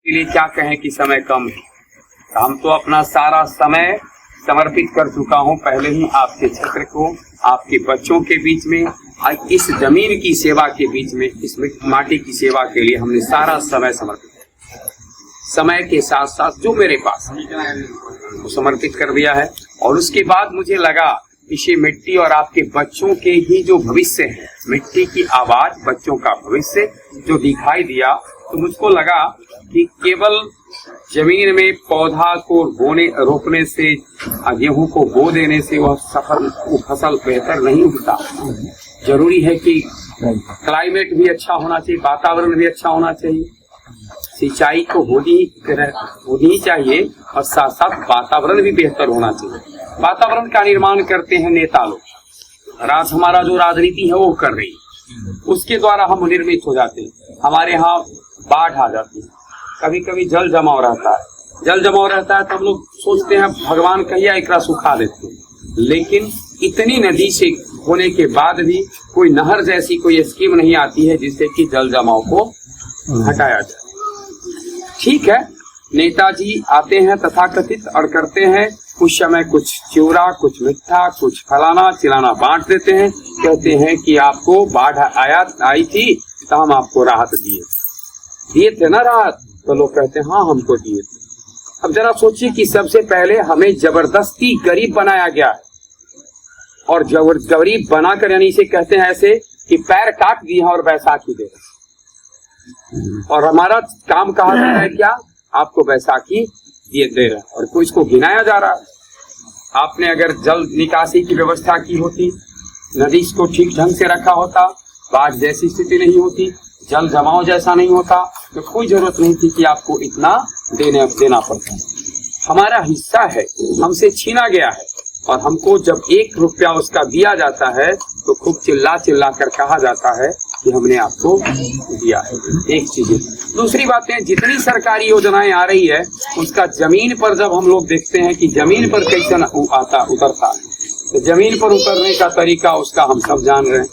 के लिए क्या कहें कि समय कम है। हम तो अपना सारा समय समर्पित कर चुका हूं पहले ही आपके क्षेत्र को, आपके बच्चों के बीच में, इस जमीन की सेवा के बीच में, इस माटी की सेवा के लिए हमने सारा समय समर्पित किया। समय के साथ साथ जो मेरे पास वो समर्पित कर दिया है। और उसके बाद मुझे लगा इसी मिट्टी और आपके बच्चों के ही जो भविष्य है, मिट्टी की आवाज, बच्चों का भविष्य जो दिखाई दिया, तो मुझको लगा कि केवल जमीन में पौधा को रोपने से, गेहूं को बो देने से वो फसल बेहतर नहीं होता। जरूरी है कि क्लाइमेट भी अच्छा होना चाहिए, वातावरण भी अच्छा होना चाहिए, सिंचाई तो होनी ही चाहिए और साथ साथ वातावरण भी बेहतर होना चाहिए। वातावरण का निर्माण करते हैं नेता लोग, हमारा जो राजनीति है वो कर रही है, उसके द्वारा हम निर्मित हो जाते हैं। हमारे यहाँ बाढ़ आ जाती है, कभी कभी जल जमाव रहता है तो हम लोग सोचते हैं भगवान कहिया एकरा सुखा देते हैं, लेकिन इतनी नदी से होने के बाद भी कोई नहर जैसी कोई स्कीम नहीं आती है जिससे कि जल जमाव को हटाया जाए। ठीक है, नेताजी आते हैं तथाकथित और करते हैं, कुछ समय कुछ चिवड़ा, कुछ मिठा, कुछ फलाना चिलाना बांट देते हैं, कहते हैं कि आपको बाढ़ आई थी तो हम आपको राहत दिए थे ना राहत, तो लोग कहते हैं हाँ हमको दिए थे। अब जरा सोचिए कि सबसे पहले हमें जबरदस्ती गरीब बनाया गया है, और गरीब बनाकर, यानी इसे कहते हैं ऐसे कि पैर काट दिए और बैसाखी दे रहे, और हमारा काम कहा जा रहा है क्या, आपको बैसाखी दे रहे, और कोई इसको गिनाया जा रहा है। आपने अगर जल निकासी की व्यवस्था की होती, नदी को ठीक ढंग से रखा होता, बाढ़ जैसी स्थिति नहीं होती, जल जमाव जैसा नहीं होता, तो कोई जरूरत नहीं थी कि आपको इतना देना पड़ता। हमारा हिस्सा है, हमसे छीना गया है, और हमको जब 1 रुपया उसका दिया जाता है तो खूब चिल्ला कर कहा जाता है कि हमने आपको दिया है। एक चीज। दूसरी बात है, जितनी सरकारी योजनाएं आ रही है उसका जमीन पर जब हम लोग देखते हैं कि जमीन पर कैसे उतरता है, तो जमीन पर उतरने का तरीका उसका हम सब जान रहे हैं,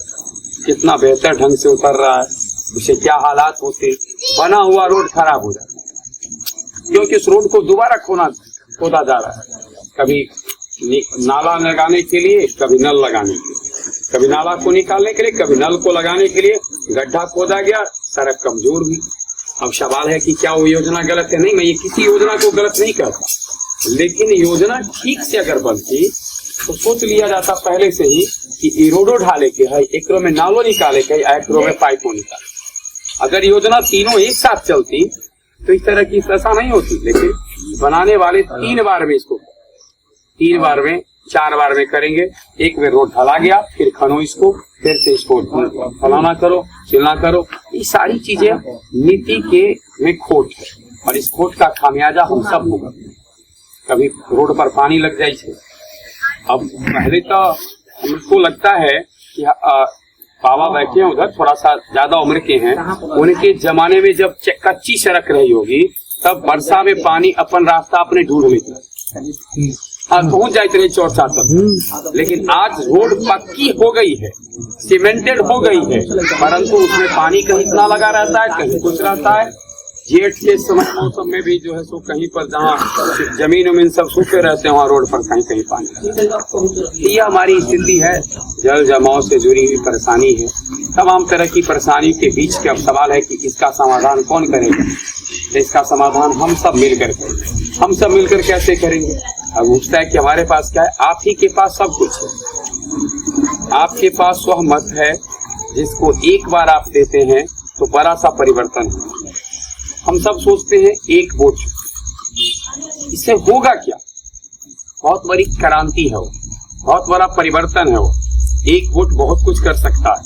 कितना बेहतर ढंग से उतर रहा है, उसे क्या हालात होते, बना हुआ रोड खराब हो जाता है क्योंकि उस रोड को दोबारा खोदा जा रहा है, कभी नाला लगाने के लिए, कभी नल लगाने के लिए, कभी नाला को निकालने के लिए, कभी नल को लगाने के लिए गड्ढा खोदा गया, सड़क कमजोर हुई। अब सवाल है कि क्या वो योजना गलत है? नहीं, मैं ये किसी योजना को गलत नहीं कहता, लेकिन योजना ठीक से अगर बनती तो सोच लिया जाता पहले से ही कि रोडो ढाले के है, एकरो में नालो निकाले के, एकरो में पाइपों निकाले। अगर योजना तीनों एक साथ चलती तो इस तरह की दशा नहीं होती, लेकिन बनाने वाले 3 बार में इसको, 3 बार में, 4 बार में करेंगे। एक बार रोड ढला गया, फिर खनो इसको, फिर से इसको फलाना करो, चिलना करो। ये सारी चीजें नीति के में खोट है, और इस खोट का खामियाजा हम सब होगा। कभी रोड पर पानी लग जाए। अब पहले तो हमको लगता है कि बाबा बैठे हैं उधर, थोड़ा सा ज्यादा उम्र के हैं, उनके जमाने में जब कच्ची सड़क रही होगी तब वर्षा में पानी अपन रास्ता अपने ढूंढ लेता, पहुंच जाते रहे चौड़ चार। लेकिन आज रोड पक्की हो गई है, सीमेंटेड हो गई है, परंतु उसमें पानी कहीं इतना लगा रहता है, कहीं कुछ रहता है। जेठ के समय मौसम में भी जो है सो कहीं पर जहाँ जमीन सब सूखे रहते हैं वहाँ रोड पर कहीं पानी। ये हमारी स्थिति है, जल जमाव से जुड़ी हुई परेशानी है, तमाम तरह की परेशानी के बीच के। अब सवाल है कि इसका समाधान कौन करेगा? तो इसका समाधान हम सब मिलकर करेंगे। हम सब मिलकर कैसे करेंगे? अब उठता है कि हमारे पास क्या है, आप ही के पास सब कुछ है। आपके पास वह मत है जिसको एक बार आप देते हैं तो बड़ा सा परिवर्तन है। हम सब सोचते हैं 1 वोट, इससे होगा क्या? बहुत बड़ी क्रांति है वो, बहुत बड़ा परिवर्तन है वो। 1 वोट बहुत कुछ कर सकता है।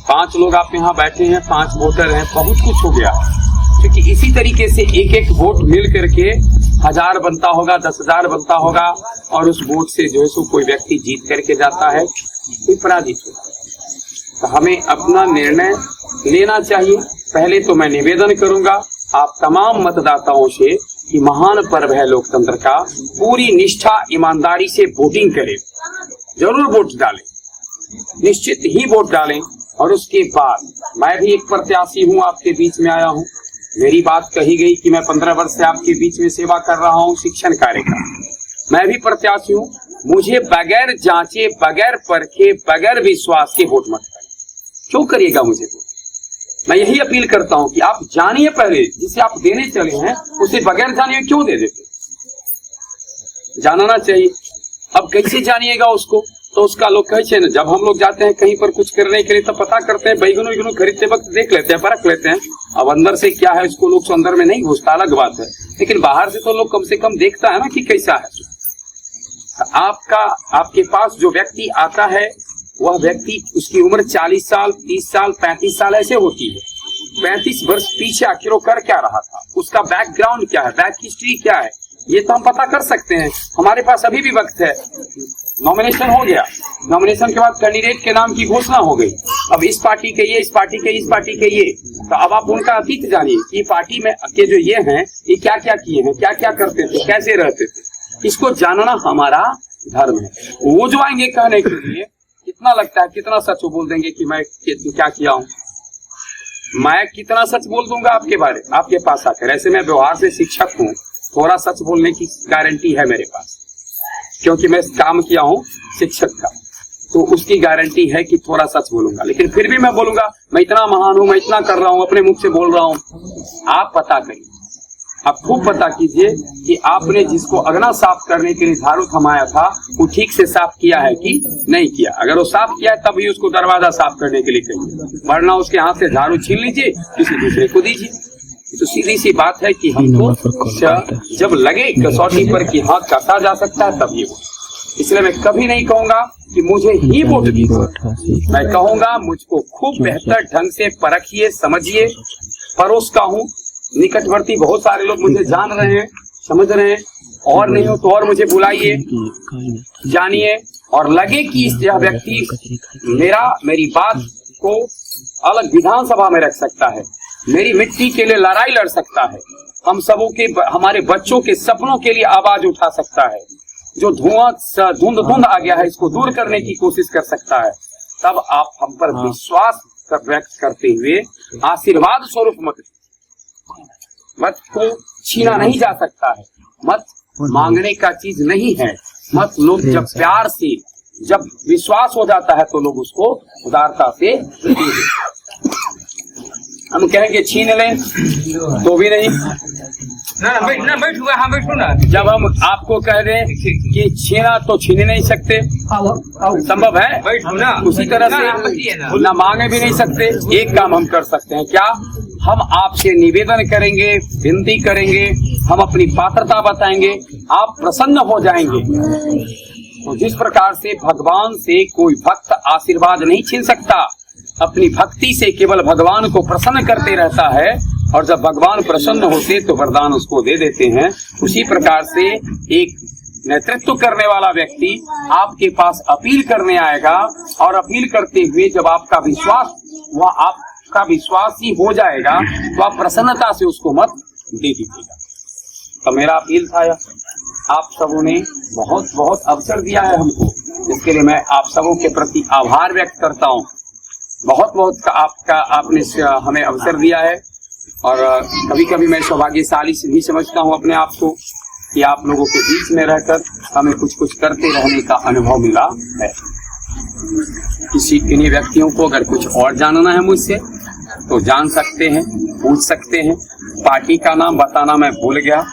5 लोग आप यहाँ बैठे हैं, 5 वोटर हैं, बहुत कुछ हो गया। क्योंकि इसी तरीके से 1-1 वोट मिल करके 1000 बनता होगा, 10,000 बनता होगा, और उस वोट से जो है सो कोई व्यक्ति जीत करके जाता है, कोई पराजित होता है। तो हमें अपना निर्णय लेना चाहिए। पहले तो मैं निवेदन करूंगा आप तमाम मतदाताओं से कि महान पर्व है लोकतंत्र का, पूरी निष्ठा ईमानदारी से वोटिंग करें, जरूर वोट डालें, निश्चित ही वोट डालें। और उसके बाद मैं भी एक प्रत्याशी हूँ, आपके बीच में आया हूँ, मेरी बात कही गई कि मैं 15 वर्ष से आपके बीच में सेवा कर रहा हूँ शिक्षण कार्य का। मैं भी प्रत्याशी हूँ। मुझे बगैर जांचे, बगैर परखे, बगैर विश्वास के वोट मत करें। क्यों करिएगा मुझे वोट? मैं यही अपील करता हूँ कि आप जानिए, पहले जिसे आप देने चले हैं उसे बगैर जानिए क्यों दे देते? जानना चाहिए। अब कैसे जानिएगा उसको? तो उसका लोग कहे ना, जब हम लोग जाते हैं कहीं पर कुछ करने के लिए तो पता करते हैं, बैगनों वैगनों खरीदते वक्त देख लेते हैं, परख लेते हैं। अब अंदर से क्या है इसको लोग अंदर में नहीं घुसता, अलग बात है, लेकिन बाहर से तो लोग कम से कम देखता है ना कि कैसा है। आपके पास जो व्यक्ति आता है वह व्यक्ति, उसकी उम्र 40 साल, 30 साल, 35 साल ऐसे होती है। 35 वर्ष पीछे आखिर वो कर क्या रहा था, उसका बैकग्राउंड क्या है, बैक हिस्ट्री क्या है, ये तो हम पता कर सकते हैं। हमारे पास अभी भी वक्त है। नॉमिनेशन हो गया, नॉमिनेशन के बाद कैंडिडेट के नाम की घोषणा हो गई। अब इस पार्टी के ये, इस पार्टी के, इस पार्टी के ये, तो अब आप उनका अतीत जानिए कि पार्टी में के जो ये हैं ये क्या क्या किए हैं, क्या क्या करते थे, कैसे रहते थे। इसको जानना हमारा धर्म है। वो जो आएंगे कहने के लिए, कितना लगता है, कितना सच बोल देंगे कि मैं क्या किया हूँ? मैं कितना सच बोल दूंगा आपके बारे, आपके पास आकर? ऐसे मैं व्यवहार से शिक्षक हूँ, थोड़ा सच बोलने की गारंटी है मेरे पास, क्योंकि मैं काम किया हूँ शिक्षक का, तो उसकी गारंटी है कि थोड़ा सच बोलूंगा। लेकिन फिर भी मैं बोलूंगा मैं इतना महान हूँ, मैं इतना कर रहा हूँ, अपने मुख से बोल रहा हूँ। आप पता करिए, आप खूब पता कीजिए कि आपने जिसको अगना साफ करने के लिए झाड़ू थमाया था वो ठीक से साफ किया है कि नहीं किया। अगर वो साफ किया है तभी उसको दरवाजा साफ करने के लिए कहिए, वरना उसके हाथ से झाड़ू छीन लीजिए, किसी दूसरे को दीजिए। तो सीधी सी बात है कि हमको जब लगे कसौटी पर कि हाँ कसा जा सकता है तब ये वोट। इसलिए मैं कभी नहीं कहूंगा कि मुझे ही वोट दीजिए, मैं कहूंगा मुझको खूब बेहतर ढंग से परखिए, समझिए। पड़ोस का हूँ, निकटवर्ती बहुत सारे लोग मुझे जान रहे हैं, समझ रहे हैं, और नहीं हो तो और मुझे बुलाइए, जानिए, और लगे कि यह व्यक्ति मेरी बात को अलग विधानसभा में रख सकता है, मेरी मिट्टी के लिए लड़ाई लड़ सकता है, हम सबों के, हमारे बच्चों के सपनों के लिए आवाज उठा सकता है, जो धुंध आ गया है इसको दूर करने की कोशिश कर सकता है, तब आप हम पर विश्वास व्यक्त करते हुए आशीर्वाद स्वरूप मत को छीना नहीं जा सकता है, मत मांगने का चीज नहीं है। मत लोग जब प्यार से, जब विश्वास हो जाता है तो लोग उसको उदारता से दे दें। हम कहेंगे छीन लें तो भी नहीं, बैठो ना। जब हम आपको कह दें कि छीना तो छीन नहीं सकते, संभव है? उसी तरह से ना मांगे भी नहीं सकते। एक काम हम कर सकते हैं, क्या? हम आपसे निवेदन करेंगे, विनती करेंगे, हम अपनी पात्रता बताएंगे, आप प्रसन्न हो जाएंगे। तो जिस प्रकार से भगवान से कोई भक्त आशीर्वाद नहीं छीन सकता, अपनी भक्ति से केवल भगवान को प्रसन्न करते रहता है, और जब भगवान प्रसन्न होते तो वरदान उसको दे देते हैं। उसी प्रकार से एक नेतृत्व करने वाला व्यक्ति आपके पास अपील करने आएगा, और अपील करते हुए जब आपका विश्वास ही हो जाएगा तो आप प्रसन्नता से उसको मत दे दीजिएगा। तो मेरा अपील था, आप सबों ने बहुत बहुत अवसर दिया है हमको, जिसके लिए मैं आप सबों के प्रति आभार व्यक्त करता हूँ। बहुत बहुत आपने हमें अवसर दिया है, और कभी कभी मैं सौभाग्यशाली से भी समझता हूँ अपने आप को कि आप लोगों के बीच में रहकर हमें कुछ करते रहने का अनुभव मिला है। किसी किन्हीं व्यक्तियों को अगर कुछ और जानना है मुझसे तो जान सकते हैं, पूछ सकते हैं। पार्टी का नाम बताना मैं भूल गया,